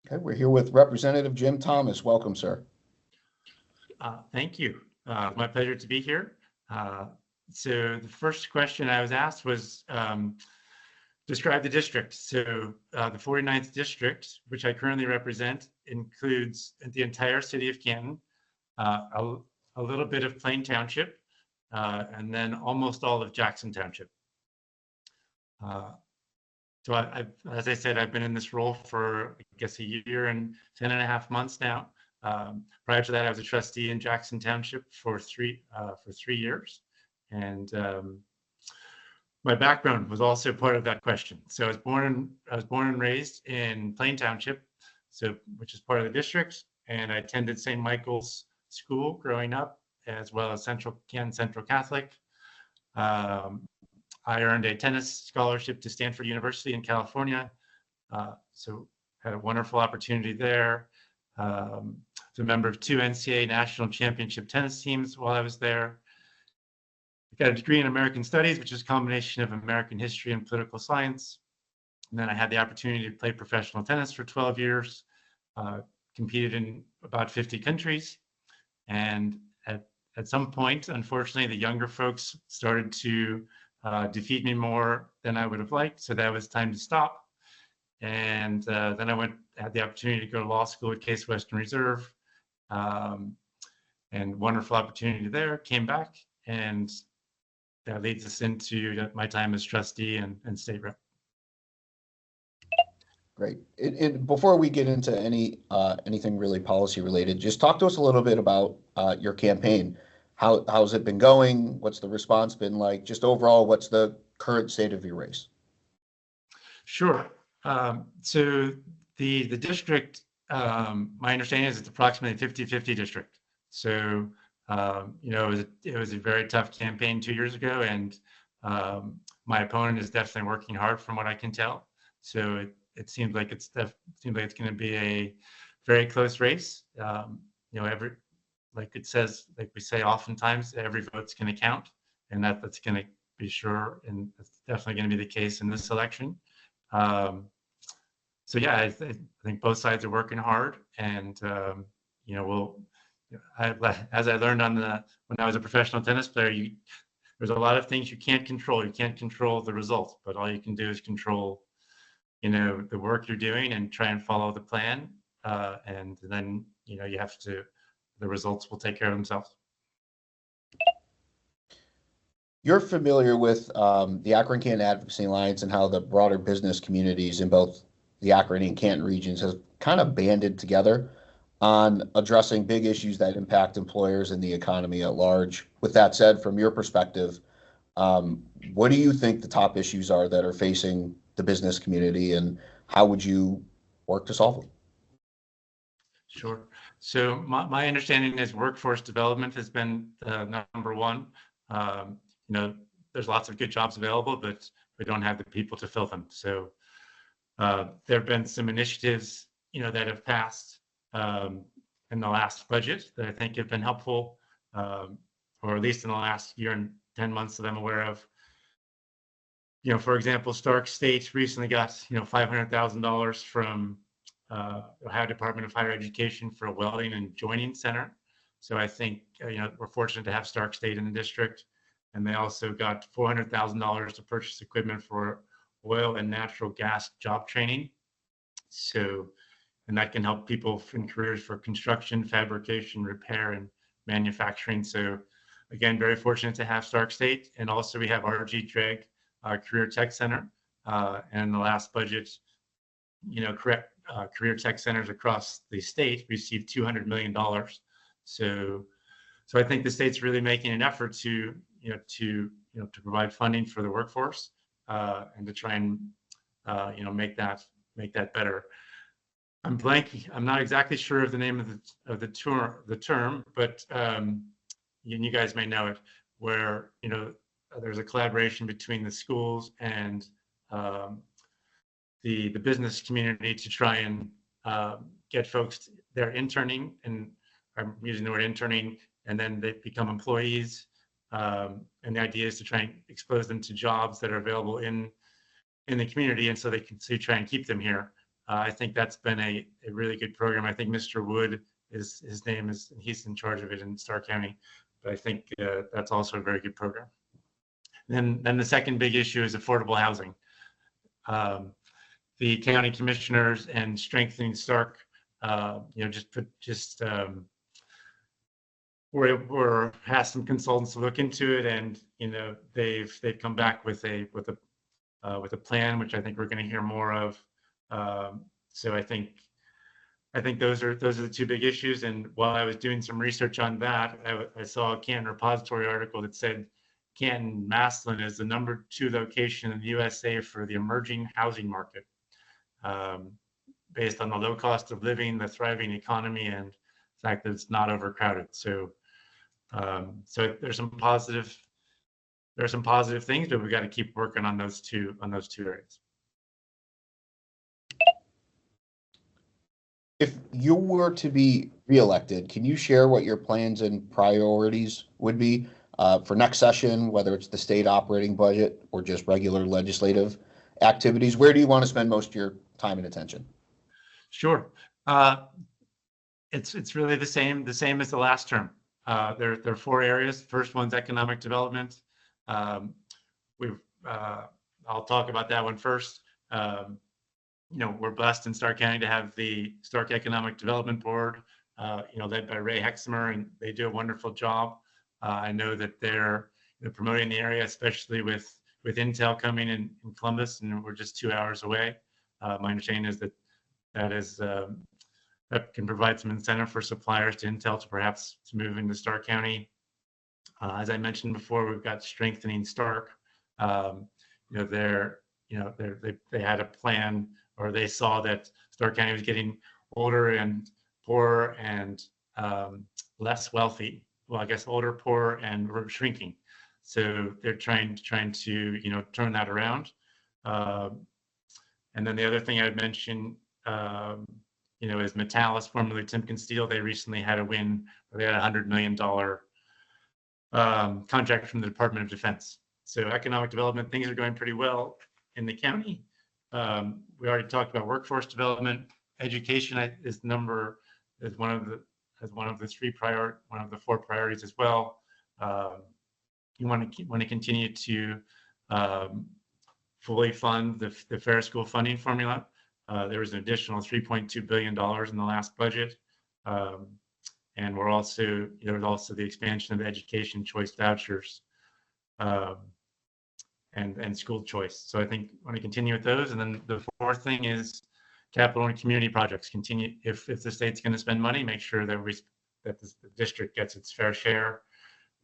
Okay, we're here with Representative Jim Thomas. Welcome, sir. Thank you. My pleasure to be here. Uh, so the first question I was asked was describe the district. So the 49th district, which I currently represent, includes the entire city of Canton, uh, a, a little bit of Plain Township, and then almost all of Jackson Township. Uh, so as I said, I've been in this role for, I guess, a year and 10 and a half months now. Prior to that, I was a trustee in Jackson Township for 3 years. And my background was also part of that question. So I was born and raised in Plain Township, so which is part of the district, and I attended St. Michael's School growing up, as well as Canton Central Catholic. Um, I earned a tennis scholarship to Stanford University in California, so had a wonderful opportunity there. Was a member of 2 NCAA national championship tennis teams while I was there. I got a degree in American Studies, which is a combination of American history and political science. And then I had the opportunity to play professional tennis for 12 years, competed in about 50 countries. And at some point, unfortunately, the younger folks started to defeat me more than I would have liked. So that was time to stop. And then had the opportunity to go to law school at Case Western Reserve, and wonderful opportunity there. Came back, and that leads us into my time as trustee and state rep. Great. Before we get into anything really policy related, just talk to us a little bit about your campaign. How's it been going? What's the response been like? Just overall, what's the current state of your race? Sure. So the district, my understanding is it's approximately 50-50 district. So it was a very tough campaign 2 years ago, and my opponent is definitely working hard from what I can tell. So it seems like it's going to be a very close race. Like we say oftentimes, every vote's going to count, and that's going to be sure, and that's definitely going to be the case in this election. So yeah, I think both sides are working hard, and as I learned when I was a professional tennis player, there's a lot of things you can't control. You can't control the results, but all you can do is control, the work you're doing and try and follow the plan. And then, the results will take care of themselves. You're familiar with the Akron-Canton Advocacy Alliance and how the broader business communities in both the Akron and Canton regions have kind of banded together on addressing big issues that impact employers and the economy at large. With that said, from your perspective, what do you think the top issues are that are facing the business community, and how would you work to solve them? Sure. So my understanding is workforce development has been number one. There's lots of good jobs available, but we don't have the people to fill them. So there have been some initiatives, that have passed in the last budget that I think have been helpful, or at least in the last year and 10 months that I'm aware of. For example, Stark State recently got, $500,000 from Ohio Department of Higher Education for a welding and joining center. So I think, we're fortunate to have Stark State in the district. And they also got $400,000 to purchase equipment for oil and natural gas job training. So, and that can help people in careers for construction, fabrication, repair, and manufacturing. So again, very fortunate to have Stark State. And also we have RG Dreg, our Career Tech Center. And in the last budget, career tech centers across the state received $200 million. So I think the state's really making an effort to provide funding for the workforce, and to try and make that better. I'm blanking. I'm not exactly sure of the name of the term, but you guys may know it, where there's a collaboration between the schools and the business community to try and get folks there interning, and I'm using the word interning, and then they become employees. And the idea is to try and expose them to jobs that are available in the community, and so they can try and keep them here. I think that's been a really good program. I think Mr. Wood is his name is, he's in charge of it in Stark County. But I think that's also a very good program. Then the second big issue is affordable housing. The county commissioners and strengthening Stark, we're asked some consultants to look into it, and they've come back with a plan, which I think we're going to hear more of. So I think those are the two big issues. And while I was doing some research on that, I saw a Canton Repository article that said Canton Massillon is the #2 location in the USA for the emerging housing market, based on the low cost of living, the thriving economy, and the fact that it's not overcrowded. So there's some positive things, but we've got to keep working on those two areas. If you were to be reelected, can you share what your plans and priorities would be for next session, whether it's the state operating budget or just regular legislative activities? Where do you want to spend most of your time and attention? Sure. It's really the same as the last term. There are 4 areas. First one's economic development. I'll talk about that one first. We're blessed in Stark County to have the Stark Economic Development Board, led by Ray Hexmer, and they do a wonderful job. I know that they're promoting the area, especially with Intel coming in Columbus, and we're just 2 hours away. My understanding is that can provide some incentive for suppliers to Intel to perhaps to move into Stark County. As I mentioned before, we've got strengthening Stark. They had a plan, or they saw that Stark County was getting older and poorer and less wealthy. Well, I guess older, poor, and shrinking. So they're trying to turn that around. And then the other thing I'd mention, is Metallus, formerly Timken Steel. They recently had a win where they had a $100 million contract from the Department of Defense. So economic development, things are going pretty well in the county. We already talked about workforce development. Education is one of the 4 priorities as well. You want to continue to fully fund the Fair School funding formula. There was an additional $3.2 billion in the last budget. And there was also the expansion of education choice vouchers and school choice. So I think I want to continue with those. And then the 4th thing is capital and community projects. Continue, if the state's going to spend money, make sure that the district gets its fair share.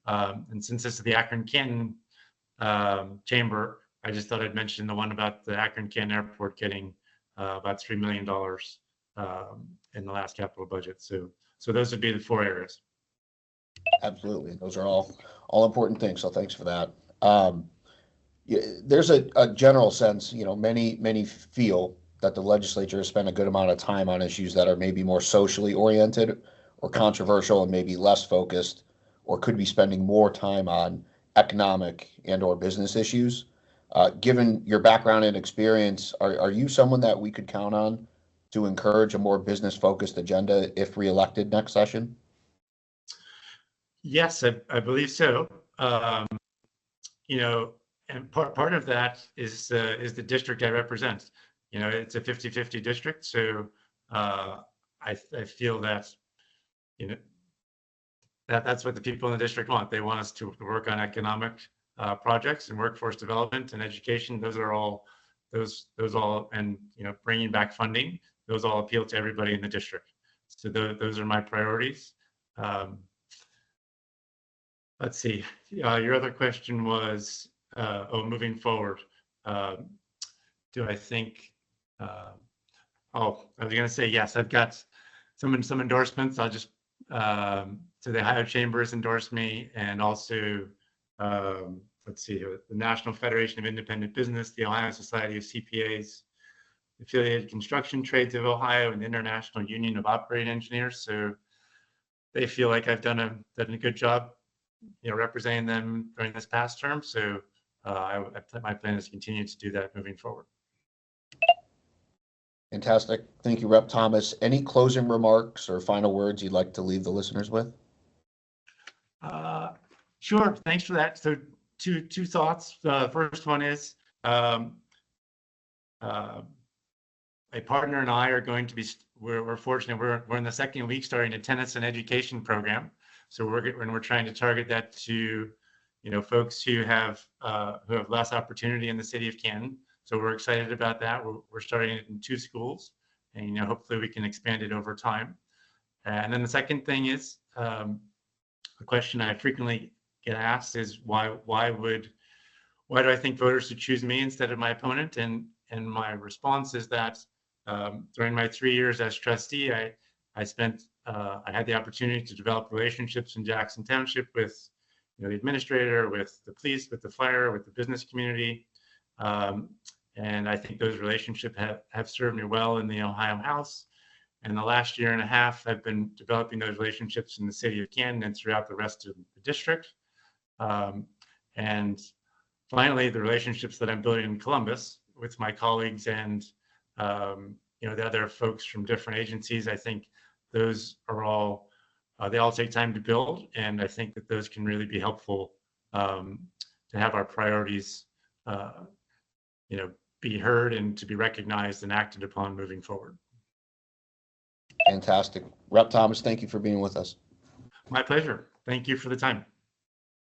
And since this is the Akron-Canton chamber, I just thought I'd mention the one about the Akron-Canton Airport getting about $3 million in the last capital budget. So those would be the 4 areas. Absolutely. Those are all important things. So thanks for that. There's a general sense, many feel that the legislature has spent a good amount of time on issues that are maybe more socially oriented or controversial and maybe less focused, or could be spending more time on economic and or business issues. Given your background and experience, are you someone that we could count on to encourage a more business-focused agenda if reelected next session? Yes, I believe so. And part of that is the district I represent. It's a 50-50 district, so I feel that that's what the people in the district want. They want us to work on economic projects and workforce development and education. Those all, and bringing back funding. Those all appeal to everybody in the district. So those are my priorities. Let's see. Your other question was, moving forward. Do I think? I was going to say yes. I've got some endorsements. I'll just so the Ohio Chamber has endorsed me, and also let's see, the National Federation of Independent Business, the Ohio Society of CPAs, Affiliated Construction Trades of Ohio, and the International Union of Operating Engineers. So they feel like I've done a good job, representing them during this past term. So my plan is to continue to do that moving forward. Fantastic. Thank you, Rep. Thomas. Any closing remarks or final words you'd like to leave the listeners with? Sure. Thanks for that. So two thoughts. First one is um, a partner and I are going to be, we're fortunate, we're in the second week starting a tennis and education program. So we're trying to target that to, folks who have less opportunity in the city of Canton. So we're excited about that. We're starting it in 2 schools, and hopefully we can expand it over time. And then the second thing is a question I frequently get asked is why do I think voters should choose me instead of my opponent? And my response is that during my 3 years as trustee, I had the opportunity to develop relationships in Jackson Township with the administrator, with the police, with the fire, with the business community. And I think those relationships have served me well in the Ohio House. And the last year and a half, I've been developing those relationships in the city of Canton and throughout the rest of the district. And finally, the relationships that I'm building in Columbus with my colleagues and the other folks from different agencies, I think those are all they all take time to build, and I think that those can really be helpful to have our priorities, be heard and to be recognized and acted upon moving forward. Fantastic. Rep. Thomas, thank you for being with us. My pleasure. Thank you for the time.